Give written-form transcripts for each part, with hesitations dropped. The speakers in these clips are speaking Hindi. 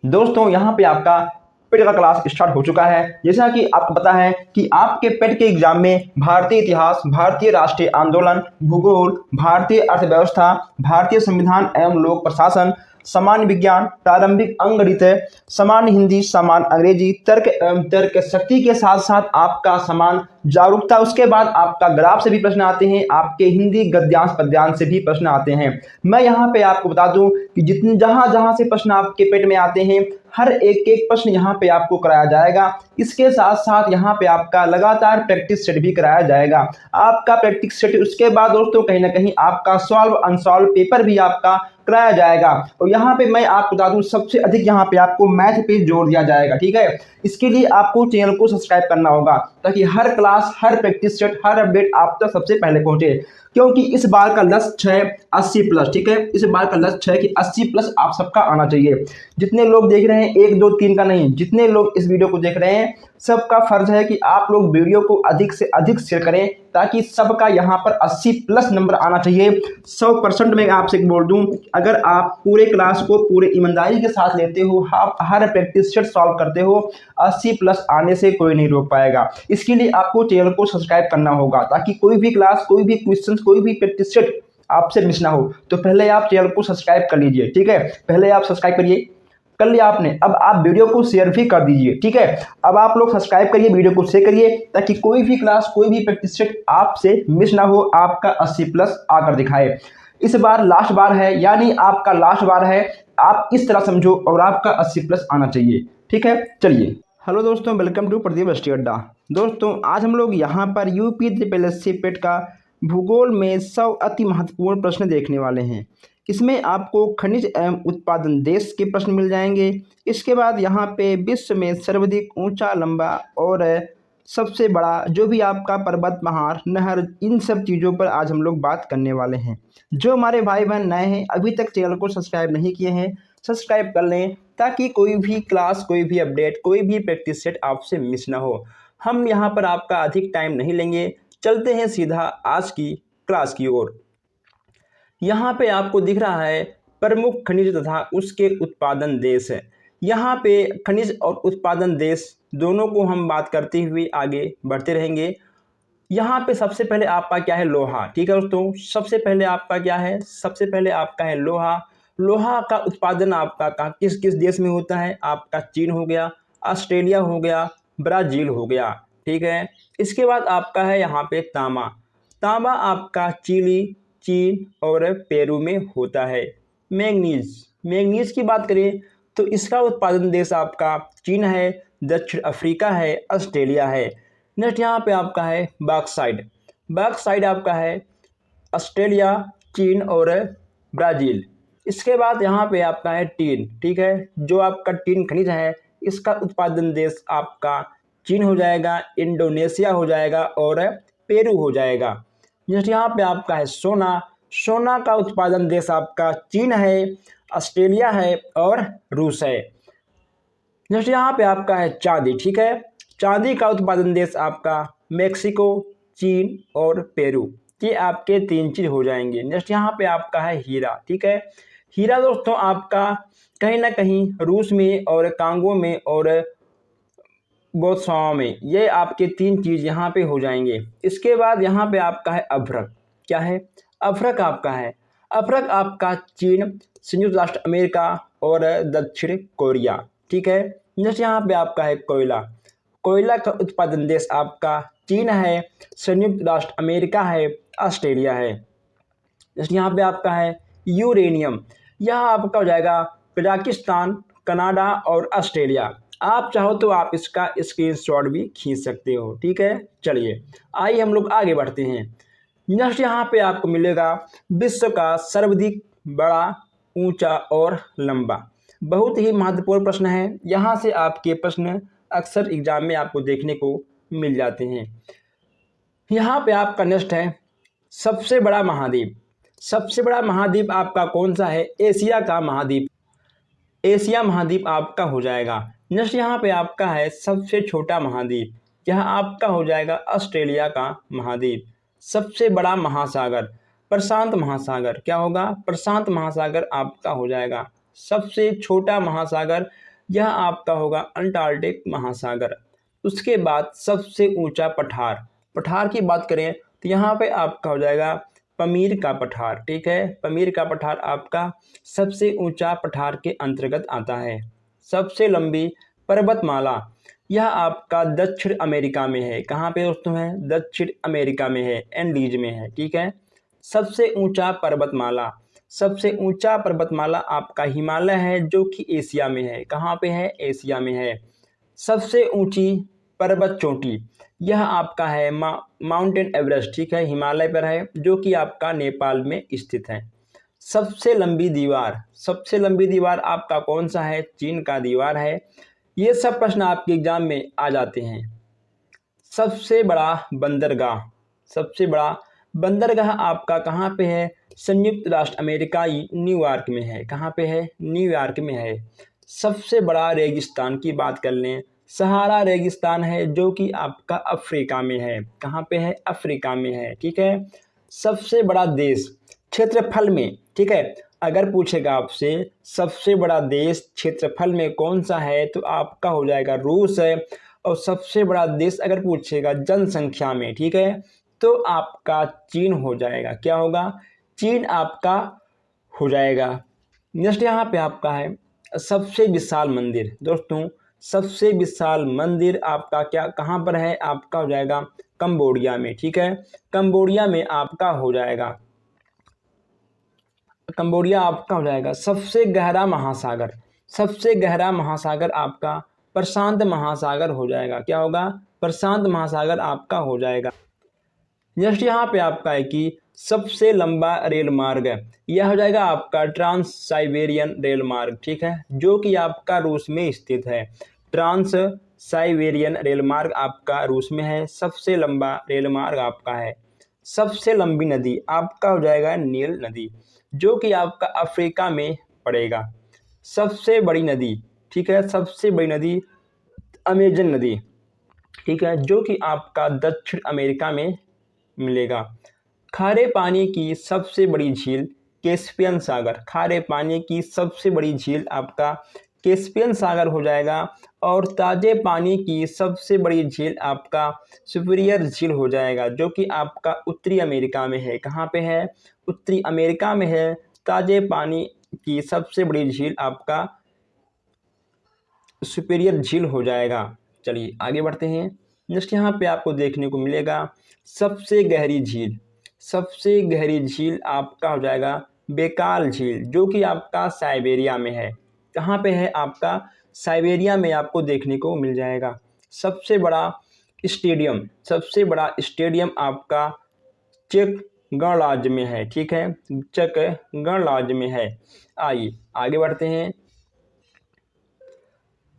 दोस्तों यहाँ पे आपका पेट का क्लास स्टार्ट हो चुका है। जैसा कि आपको पता है कि आपके पेट के एग्जाम में भारतीय इतिहास, भारतीय राष्ट्रीय आंदोलन, भूगोल, भारतीय अर्थव्यवस्था, भारतीय संविधान एवं लोक प्रशासन, सामान्य विज्ञान, प्रारंभिक अंकगणित, सामान्य हिंदी, सामान्य अंग्रेजी, तर्क एवं तर्क शक्ति के साथ साथ आपका समान जागरूकता, उसके बाद आपका ग्राफ से भी प्रश्न आते हैं, आपके हिंदी गद्यांश पद्यांश से भी प्रश्न आते हैं। मैं यहाँ पे आपको बता दूं कि जितने जहां जहां से प्रश्न आपके पेट में आते हैं, हर एक एक प्रश्न यहाँ पे आपको कराया जाएगा। इसके साथ साथ यहाँ पे आपका लगातार प्रैक्टिस सेट भी कराया जाएगा। आपका प्रैक्टिस सेट, उसके बाद दोस्तों कहीं ना कहीं आपका सॉल्व अनसॉल्व पेपर भी आपका कराया जाएगा। और यहाँ पे मैं आपको बता दूं सबसे अधिक यहाँ पे आपको मैथ पे जोर दिया जाएगा। ठीक है, इसके लिए आपको चैनल को सब्सक्राइब करना होगा ताकि हर क्लास, हर प्रैक्टिस सेट, हर अपडेट आप तक सबसे पहले पहुंचे। क्योंकि इस बार का लक्ष्य है 80 प्लस। ठीक है, इस बार का लक्ष्य है कि 80 प्लस आप सबका आना चाहिए। जितने लोग देख रहे हैं, 1 2 3 का नहीं, जितने लोग इस वीडियो को देख रहे हैं, सबका फर्ज है कि आप लोग वीडियो को अधिक से अधिक शेयर करें ताकि सबका यहाँ पर 80 प्लस नंबर आना चाहिए। 100% मैं आपसे बोल दूं, अगर आप पूरे क्लास को पूरे ईमानदारी के साथ लेते हो, आप हर प्रैक्टिस सेट सॉल्व करते हो, 80 प्लस आने से कोई नहीं रोक पाएगा। इसके लिए आपको चैनल को सब्सक्राइब करना होगा ताकि कोई भी क्लास, कोई भी क्वेश्चन, कोई भी प्रैक्टिस सेट आपसे मिस ना हो। तो पहले आप चैनल को सब्सक्राइब कर लीजिए। ठीक है, पहले आप सब्सक्राइब करिए, कर लिया आपने, अब आप वीडियो को शेयर भी कर दीजिए। ठीक है, अब आप लोग सब्सक्राइब करिए, वीडियो को शेयर करिए ताकि कोई भी क्लास, कोई भी प्रैक्टिस सेट आपसे मिस ना हो, आपका 80 प्लस आकर दिखाए। इस बार लास्ट बार है, यानी आपका लास्ट बार है, आप इस तरह समझो और आपका 80 प्लस आना चाहिए। ठीक है, चलिए। हेलो दोस्तों, वेलकम टू प्रदीप स्टडी अड्डा। दोस्तों आज हम लोग यहाँ पर यूपी त्रिपल पेट का भूगोल में 100 अति महत्वपूर्ण प्रश्न देखने वाले हैं। इसमें आपको खनिज एवं उत्पादन देश के प्रश्न मिल जाएंगे। इसके बाद यहाँ पे विश्व में सर्वाधिक ऊंचा, लंबा और सबसे बड़ा जो भी आपका पर्वत, पहाड़, नहर, इन सब चीज़ों पर आज हम लोग बात करने वाले हैं। जो हमारे भाई बहन नए हैं, अभी तक चैनल को सब्सक्राइब नहीं किए हैं, सब्सक्राइब कर लें ताकि कोई भी क्लास, कोई भी अपडेट, कोई भी प्रैक्टिस सेट आपसे मिस ना हो। हम यहाँ पर आपका अधिक टाइम नहीं लेंगे, चलते हैं सीधा आज की क्लास की ओर। यहाँ पे आपको दिख रहा है प्रमुख खनिज तथा उसके उत्पादन देश है। यहाँ पे खनिज और उत्पादन देश दोनों को हम बात करते हुए आगे बढ़ते रहेंगे। यहाँ पे सबसे पहले आपका क्या है, लोहा। ठीक है दोस्तों, सबसे पहले आपका क्या है, सबसे पहले आपका है लोहा। लोहा का उत्पादन आपका किस किस देश में होता है, आपका चीन हो गया, ऑस्ट्रेलिया हो गया, ब्राज़ील हो गया। ठीक है, इसके बाद आपका है यहाँ पे तांबा। तांबा आपका चिली, चीन और पेरू में होता है। मैंगनीज, मैंगनीज की बात करें तो इसका उत्पादन देश आपका चीन है, दक्षिण अफ्रीका है, ऑस्ट्रेलिया है। नेक्स्ट यहाँ पे आपका है बॉक्साइट। बॉक्साइट आपका है ऑस्ट्रेलिया, चीन और ब्राज़ील। इसके बाद यहाँ पे आपका है टीन। ठीक है, जो आपका टीन खनिज है, इसका उत्पादन देश आपका चीन हो जाएगा, इंडोनेशिया हो जाएगा और पेरू हो जाएगा। जैसे यहाँ पे आपका है सोना। सोना का उत्पादन देश आपका चीन है, ऑस्ट्रेलिया है और रूस है। जैसे यहाँ पे आपका है चांदी। ठीक है, चांदी का उत्पादन देश आपका मेक्सिको, चीन और पेरू। ये आपके 3 चीज़ हो जाएंगे। नेक्स्ट यहाँ पे आपका है हीरा। ठीक है, हीरा दोस्तों आपका कहीं ना कहीं रूस में और कांगो में और बोत्सवाना में, ये आपके 3 चीज़ यहाँ पे हो जाएंगे। इसके बाद यहाँ पे आपका है अभ्रक। क्या है, अभ्रक आपका है, अभ्रक आपका चीन, संयुक्त राष्ट्र अमेरिका और दक्षिण कोरिया। ठीक है, जैसे यहाँ पे आपका है कोयला। कोयला का उत्पादन देश आपका चीन है, संयुक्त राष्ट्र अमेरिका है, ऑस्ट्रेलिया है। जैसे यहाँ पे आपका है यूरेनियम। यह आपका हो जाएगा कजाकिस्तान, कनाडा और ऑस्ट्रेलिया। आप चाहो तो आप इसका स्क्रीनशॉट भी खींच सकते हो। ठीक है, चलिए आइए हम लोग आगे बढ़ते हैं। नेक्स्ट यहाँ पे आपको मिलेगा विश्व का सर्वाधिक बड़ा, ऊंचा और लंबा। बहुत ही महत्वपूर्ण प्रश्न है। यहाँ से आपके प्रश्न अक्सर एग्जाम में आपको देखने को मिल जाते हैं। यहाँ पे आपका नेक्स्ट है सबसे बड़ा महाद्वीप। सबसे बड़ा महाद्वीप आपका कौन सा है, एशिया का महाद्वीप, एशिया महाद्वीप आपका हो जाएगा। नेक्स्ट यहाँ पे आपका है सबसे छोटा महाद्वीप, यह आपका हो जाएगा ऑस्ट्रेलिया का महाद्वीप। सबसे बड़ा महासागर प्रशांत महासागर, क्या होगा, प्रशांत महासागर आपका हो जाएगा। सबसे छोटा महासागर यह आपका होगा अंटार्कटिक महासागर। उसके बाद सबसे ऊंचा पठार, पठार की बात करें तो यहाँ पे आपका हो जाएगा पमीर का पठार। ठीक है, पमीर का पठार आपका सबसे ऊंचा पठार के अंतर्गत आता है। सबसे लंबी पर्वतमाला, यह आपका दक्षिण अमेरिका में है। कहाँ पे दोस्तों है? दक्षिण अमेरिका में है, एंडीज में है। ठीक है, सबसे ऊंचा पर्वतमाला, सबसे ऊंचा पर्वतमाला आपका हिमालय है जो कि एशिया में है। कहाँ पे है? एशिया में है। सबसे ऊंची पर्वत चोटी, यह आपका है माउंटेन एवरेस्ट। ठीक है, हिमालय पर है जो कि आपका नेपाल में स्थित है। सबसे लंबी दीवार, सबसे लंबी दीवार आपका कौन सा है? चीन का दीवार है। ये सब प्रश्न आपके एग्जाम में आ जाते हैं। सबसे बड़ा बंदरगाह, सबसे बड़ा बंदरगाह आपका कहाँ पे है? संयुक्त राष्ट्र अमेरिका न्यूयॉर्क में है। कहाँ पे है? न्यूयॉर्क में है। सबसे बड़ा रेगिस्तान की बात कर लें, सहारा रेगिस्तान है जो कि आपका अफ्रीका में है। कहाँ पे है? अफ्रीका में है। ठीक है, सबसे बड़ा देश क्षेत्रफल में, ठीक है, अगर पूछेगा आपसे सबसे बड़ा देश क्षेत्रफल में कौन सा है तो आपका हो जाएगा रूस है। और सबसे बड़ा देश अगर पूछेगा जनसंख्या में, ठीक है, तो आपका चीन हो जाएगा। क्या होगा? चीन आपका हो जाएगा। नेक्स्ट यहाँ पे आपका है सबसे विशाल मंदिर। दोस्तों, सबसे विशाल मंदिर आपका क्या कहाँ पर है? आपका हो जाएगा कंबोडिया में। ठीक है, कंबोडिया में आपका हो जाएगा, कंबोडिया आपका हो जाएगा। सबसे गहरा महासागर, सबसे गहरा महासागर आपका प्रशांत महासागर हो जाएगा। क्या होगा? प्रशांत महासागर आपका हो जाएगा। नेक्स्ट यहाँ पे आपका है कि सबसे लंबा रेल मार्ग, यह हो जाएगा आपका ट्रांस साइबेरियन रेल मार्ग। ठीक है, जो कि आपका रूस में स्थित है। ट्रांस साइबेरियन रेल मार्ग आपका रूस में है। सबसे लंबा रेल मार्ग आपका है। सबसे लंबी नदी आपका हो जाएगा नील नदी, जो कि आपका अफ्रीका में पड़ेगा। सबसे बड़ी नदी, ठीक है, सबसे बड़ी नदी अमेजन नदी, ठीक है, जो कि आपका दक्षिण अमेरिका में मिलेगा। खारे पानी की सबसे बड़ी झील कैस्पियन सागर, खारे पानी की सबसे बड़ी झील आपका कैस्पियन सागर हो जाएगा। और ताजे पानी की सबसे बड़ी झील आपका सुपीरियर झील हो जाएगा, जो कि आपका उत्तरी अमेरिका में है। कहाँ पे है? उत्तरी अमेरिका में है। ताजे पानी की सबसे बड़ी झील आपका सुपीरियर झील हो जाएगा। चलिए आगे बढ़ते हैं। नेक्स्ट यहाँ पे आपको देखने को मिलेगा सबसे गहरी झील, सबसे गहरी झील आपका हो जाएगा बेकाल झील, जो कि आपका साइबेरिया में है। कहाँ पे है? आपका साइबेरिया में आपको देखने को मिल जाएगा। सबसे बड़ा स्टेडियम, सबसे बड़ा स्टेडियम आपका चेक गणराज्य में है। ठीक है, चेक गणराज्य में है। आइए आगे बढ़ते हैं।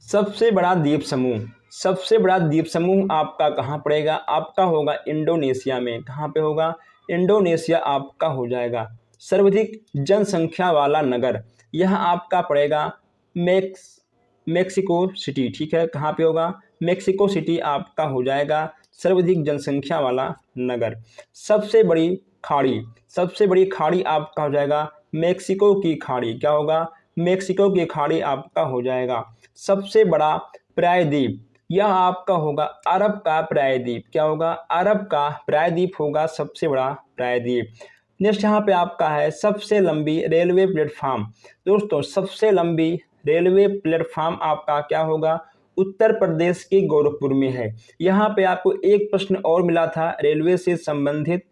सबसे बड़ा द्वीप समूह, सबसे बड़ा द्वीप समूह आपका कहाँ पड़ेगा? आपका होगा इंडोनेशिया में। कहाँ पे होगा? इंडोनेशिया आपका हो जाएगा। सर्वाधिक जनसंख्या वाला नगर, यह आपका पड़ेगा मेक्सिको सिटी। ठीक है, कहाँ पे होगा? मेक्सिको सिटी आपका हो जाएगा सर्वाधिक जनसंख्या वाला नगर। सबसे बड़ी खाड़ी, सबसे बड़ी खाड़ी आपका हो जाएगा मेक्सिको की खाड़ी। क्या होगा? मेक्सिको की खाड़ी आपका हो जाएगा। सबसे बड़ा प्रायद्वीप, यह आपका होगा अरब का प्रायद्वीप। क्या होगा? अरब का प्रायद्वीप होगा सबसे बड़ा प्रायद्वीप। नेक्स्ट यहाँ पे आपका है सबसे लंबी रेलवे प्लेटफॉर्म। दोस्तों, सबसे लंबी रेलवे प्लेटफॉर्म आपका क्या होगा? उत्तर प्रदेश के गोरखपुर में है। यहाँ पे आपको एक प्रश्न और मिला था रेलवे से संबंधित,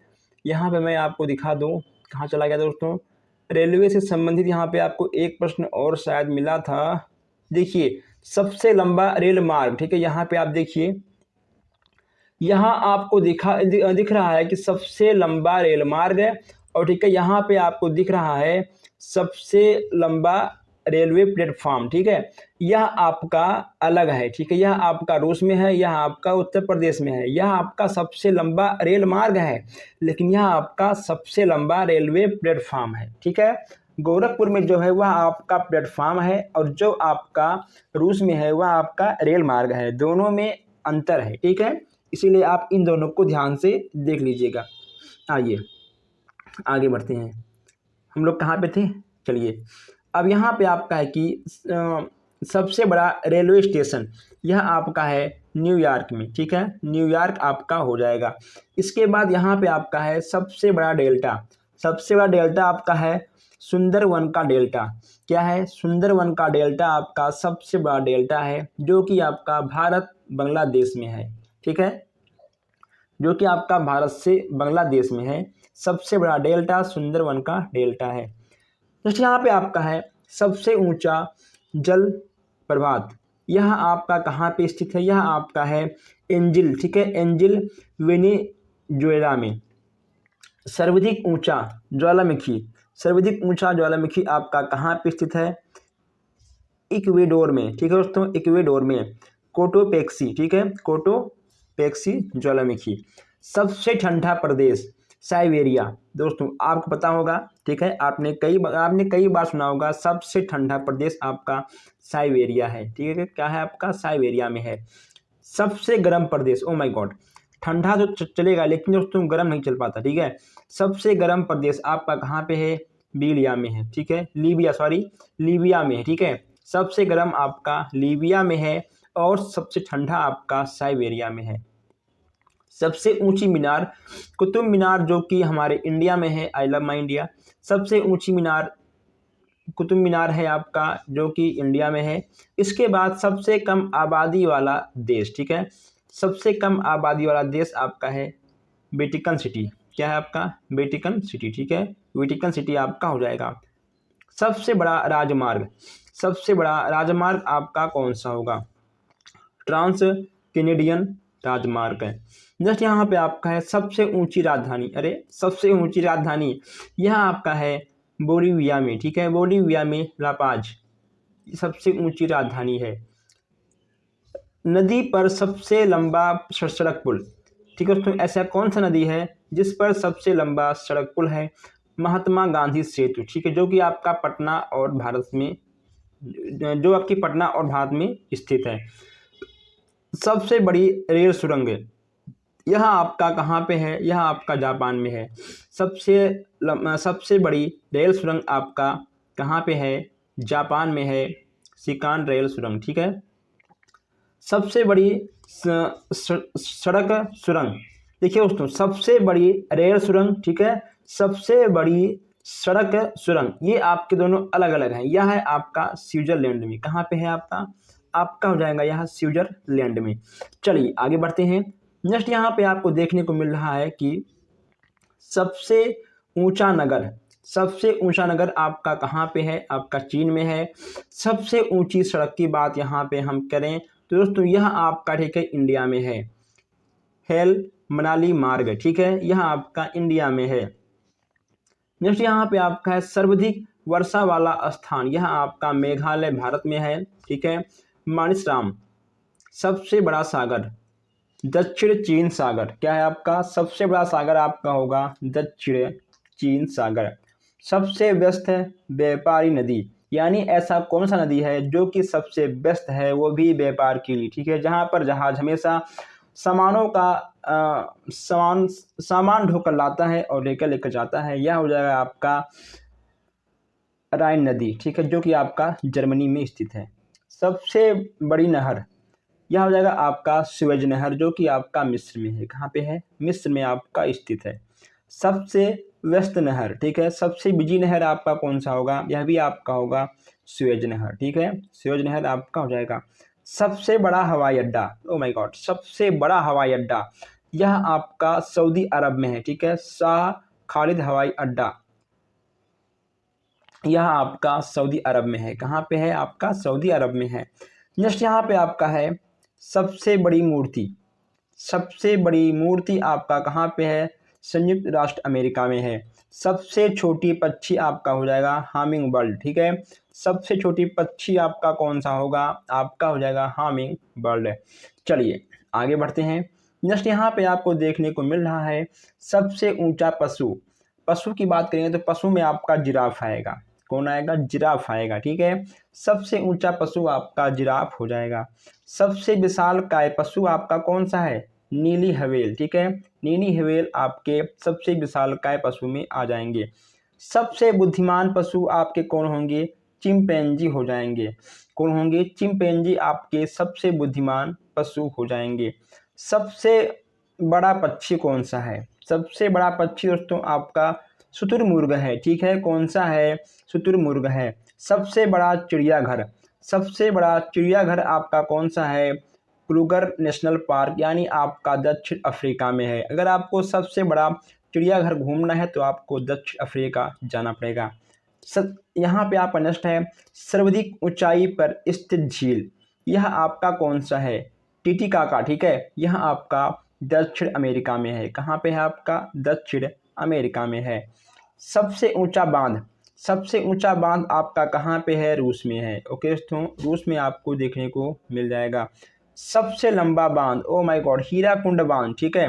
यहाँ पे मैं आपको दिखा दूँ कहाँ चला गया दोस्तों। रेलवे से संबंधित यहाँ पे आपको एक प्रश्न और शायद मिला था। देखिए, सबसे लंबा रेल मार्ग, ठीक है, यहाँ पे आप देखिए, यहाँ आपको दिख रहा है कि सबसे लंबा रेल मार्ग है। और ठीक है, यहाँ पे आपको दिख रहा है सबसे लंबा रेलवे प्लेटफॉर्म। ठीक है, यह आपका अलग है। ठीक है, यह आपका रूस में है, यह आपका उत्तर प्रदेश में है। यह आपका सबसे लंबा रेल मार्ग है, लेकिन यह आपका सबसे लंबा रेलवे प्लेटफॉर्म है। ठीक है, गोरखपुर में जो है वह आपका प्लेटफॉर्म है, और जो आपका रूस में है वह आपका रेल मार्ग है। दोनों में अंतर है। ठीक है, इसीलिए आप इन दोनों को ध्यान से देख लीजिएगा। आइए आगे बढ़ते हैं। हम लोग कहाँ पे थे? चलिए, अब यहाँ पे आपका है कि सबसे बड़ा रेलवे स्टेशन यह आपका है न्यूयॉर्क में, ठीक है, न्यूयॉर्क आपका हो जाएगा। इसके बाद यहाँ पे आपका है सबसे बड़ा डेल्टा, सबसे बड़ा डेल्टा आपका है सुंदरवन का डेल्टा। क्या है? सुंदरवन का डेल्टा आपका सबसे बड़ा डेल्टा है, जो कि आपका भारत बांग्लादेश में है, ठीक है, जो कि आपका भारत से बांग्लादेश में है। सबसे बड़ा डेल्टा सुंदरवन का डेल्टा है। तो यहाँ पे आपका है सबसे ऊंचा जल प्रपात, यह आपका कहाँ पे स्थित है? यह आपका है एंजिल, ठीक है, एंजिल वेनेजुएला में। सर्वाधिक ऊंचा ज्वालामुखी, सर्वाधिक ऊंचा ज्वालामुखी आपका कहाँ पे स्थित है? इक्वेडोर में, ठीक है दोस्तों, इक्वेडोर में कोटोपेक्सी, ठीक है, कोटोपेक्सी ज्वालामुखी। सबसे ठंडा प्रदेश साइबेरिया, दोस्तों आपको पता होगा, ठीक है, आपने कई बार सुना होगा सबसे ठंडा प्रदेश आपका साइबेरिया है, ठीक है, क्या है आपका? साइबेरिया में है। सबसे गर्म प्रदेश, ओ माय गॉड, ठंडा तो चलेगा लेकिन दोस्तों गर्म नहीं चल पाता, ठीक है। सबसे गर्म प्रदेश आपका कहाँ पे है? लीबिया में है, ठीक है, लीबिया में है, ठीक है। सबसे गर्म आपका लीबिया में है और सबसे ठंडा आपका साइबेरिया में है। सबसे ऊंची मीनार कुतुब मीनार, जो कि हमारे इंडिया में है, आई लव माई इंडिया। सबसे ऊंची मीनार कुतुब मीनार है आपका, जो कि इंडिया में है। इसके बाद सबसे कम आबादी वाला देश, ठीक है, सबसे कम आबादी वाला देश आपका है वेटिकन सिटी। क्या है आपका? वेटिकन सिटी, ठीक है, वेटिकन सिटी आपका हो जाएगा। सबसे बड़ा राजमार्ग, सबसे बड़ा राजमार्ग आपका कौन सा होगा? ट्रांस कैनेडियन राजमार्ग है। नेक्स्ट यहाँ पे आपका है सबसे ऊंची राजधानी, अरे सबसे ऊंची राजधानी यह आपका है बोलीविया में, ठीक है, बोलीविया में लापाज सबसे ऊंची राजधानी है। नदी पर सबसे लंबा सड़क पुल, ठीक है दोस्तों, ऐसा कौन सा नदी है जिस पर सबसे लंबा सड़क पुल है? महात्मा गांधी सेतु, ठीक है, जो कि आपका पटना और भारत में, जो आपकी पटना और भारत में स्थित है। सबसे बड़ी रेल सुरंग, यह आपका कहाँ पे है? यह आपका जापान में है। सबसे बड़ी रेल सुरंग आपका कहाँ पे है? जापान में है, शिकान रेल सुरंग, ठीक है। सबसे बड़ी सड़क सुरंग, देखिए दोस्तों, सबसे बड़ी रेल सुरंग, ठीक है, सबसे बड़ी सड़क सुरंग, ये आपके दोनों अलग अलग हैं। यह है आपका स्विट्जरलैंड में, कहाँ पे है आपका हो जाएगा यहाँ स्विट्जरलैंड में। चलिए आगे बढ़ते हैं। नेक्स्ट यहाँ पे आपको देखने को मिल रहा है कि सबसे ऊंचा नगर, सबसे ऊंचा नगर आपका कहाँ पे है? आपका चीन में है। सबसे ऊंची सड़क की बात यहाँ पे हम करें तो दोस्तों यह आपका, ठीक है, इंडिया में है, हेल मनाली मार्ग, ठीक है, यह आपका इंडिया में है। नेक्स्ट यहाँ पे आपका है सर्वाधिक वर्षा वाला स्थान, यह आपका मेघालय भारत में है, ठीक है, मानसराम। सबसे बड़ा सागर दक्षिण चीन सागर, क्या है आपका? सबसे बड़ा सागर आपका होगा दक्षिण चीन सागर। सबसे व्यस्त व्यापारी नदी, यानी ऐसा कौन सा नदी है जो कि सबसे व्यस्त है, वो भी व्यापार के लिए, ठीक है, जहाँ पर जहाज हमेशा सामानों का सामान ढोकर लाता है और लेकर जाता है, यह हो जाएगा आपका राइन नदी, ठीक है, जो कि आपका जर्मनी में स्थित है। सबसे बड़ी नहर, यह हो जाएगा आपका सुएज नहर, जो कि आपका मिस्र में है। कहाँ पे है? मिस्र में आपका स्थित है। सबसे व्यस्त नहर, ठीक है, सबसे बिजी नहर आपका कौन सा होगा? यह भी आपका होगा सुएज नहर, ठीक है, सुएज नहर आपका हो जाएगा। सबसे बड़ा हवाई अड्डा, ओ माय गॉड, सबसे बड़ा हवाई अड्डा यह आपका सऊदी अरब में है, ठीक है, शाह खालिद हवाई अड्डा, यह आपका सऊदी अरब में है। कहाँ पे है? आपका सऊदी अरब में है। नेक्स्ट यहाँ पे आपका है सबसे बड़ी मूर्ति, सबसे बड़ी मूर्ति आपका कहाँ पे है? संयुक्त राष्ट्र अमेरिका में है। सबसे छोटी पक्षी आपका हो जाएगा हामिंग बर्ड, ठीक है, सबसे छोटी पक्षी आपका कौन सा होगा? आपका हो जाएगा हामिंग बर्ड। चलिए आगे बढ़ते हैं। नेक्स्ट यहाँ पे आपको देखने को मिल रहा है सबसे ऊंचा पशु, पशु की बात करेंगे तो पशु में आपका जिराफ आएगा। कौन आएगा? जिराफ आएगा, ठीक है, सबसे ऊंचा पशु आपका जिराफ हो जाएगा। सबसे विशाल काय पशु आपका कौन सा है? नीली हवेल, ठीक है, नीली हवेल आपके सबसे विशाल काय पशु में आ जाएंगे। सबसे बुद्धिमान पशु आपके कौन होंगे? चिंपैंजी हो जाएंगे। कौन होंगे? चिंपैंजी आपके सबसे बुद्धिमान पशु हो जाएंगे। सबसे बड़ा पक्षी कौन सा है? सबसे बड़ा पक्षी दोस्तों आपका शुतुरमुर्ग है। ठीक है, कौन सा है? शुतुरमुर्ग है। सबसे बड़ा चिड़ियाघर, सबसे बड़ा चिड़ियाघर आपका कौन सा है? क्रूगर नेशनल पार्क, यानी आपका दक्षिण अफ्रीका में है। अगर आपको सबसे बड़ा चिड़ियाघर घूमना है तो आपको दक्षिण अफ्रीका जाना पड़ेगा। यहाँ पे आपका नेक्स्ट है सर्वाधिक ऊंचाई पर स्थित झील, यह आपका कौन सा है? टीटीकाका। ठीक है, यह आपका दक्षिण अमेरिका में है। कहाँ पे है? आपका दक्षिण अमेरिका में है। सबसे ऊंचा बांध, सबसे ऊंचा बांध आपका कहाँ पे है? रूस में है। ओके दोस्तों, रूस में आपको देखने को मिल जाएगा। सबसे लंबा बांध, ओ माय गॉड, हीराकुंड बांध। ठीक है,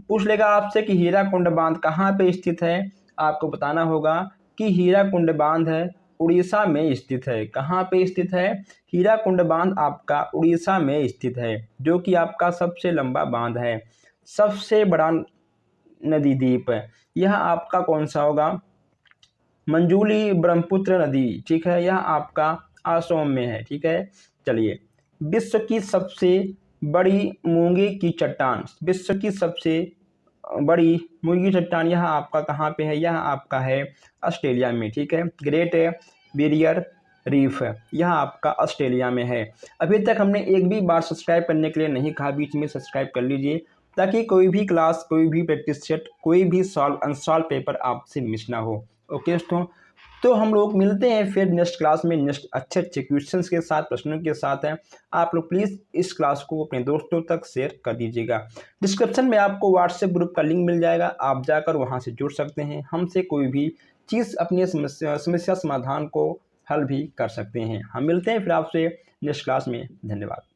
पूछ लेगा आपसे कि हीराकुंड बांध कहाँ पे स्थित है। आपको बताना होगा कि हीराकुंड बांध है उड़ीसा में स्थित है। कहाँ पे स्थित है? हीराकुंड बांध आपका उड़ीसा में स्थित है, जो कि आपका सबसे लंबा बांध है। सबसे बड़ा नदी द्वीप, यह आपका कौन सा होगा? मंजूली ब्रह्मपुत्र नदी। ठीक है, यह आपका असम में है। ठीक है, चलिए, विश्व की सबसे बड़ी मूंगे की चट्टान, विश्व की सबसे बड़ी मूंगे की चट्टान यह आपका कहाँ पे है? यह आपका है ऑस्ट्रेलिया में। ठीक है, ग्रेट बैरियर रीफ, यह आपका ऑस्ट्रेलिया में है। अभी तक हमने एक भी बार सब्सक्राइब करने के लिए नहीं कहा, बीच में सब्सक्राइब कर लीजिए ताकि कोई भी क्लास, कोई भी प्रैक्टिस सेट, कोई भी सॉल्व अनसॉल्व पेपर आपसे मिस ना हो। ओके दोस्तों, तो हम लोग मिलते हैं फिर नेक्स्ट क्लास में नेक्स्ट अच्छे अच्छे क्वेश्चंस के साथ, प्रश्नों के साथ हैं। आप लोग प्लीज़ इस क्लास को अपने दोस्तों तक शेयर कर दीजिएगा। डिस्क्रिप्शन में आपको व्हाट्सएप ग्रुप का लिंक मिल जाएगा, आप जाकर वहां से जुड़ सकते हैं। हमसे कोई भी चीज़ अपनी समस्या समाधान को हल भी कर सकते हैं। हम मिलते हैं फिर आपसे नेक्स्ट क्लास में। धन्यवाद।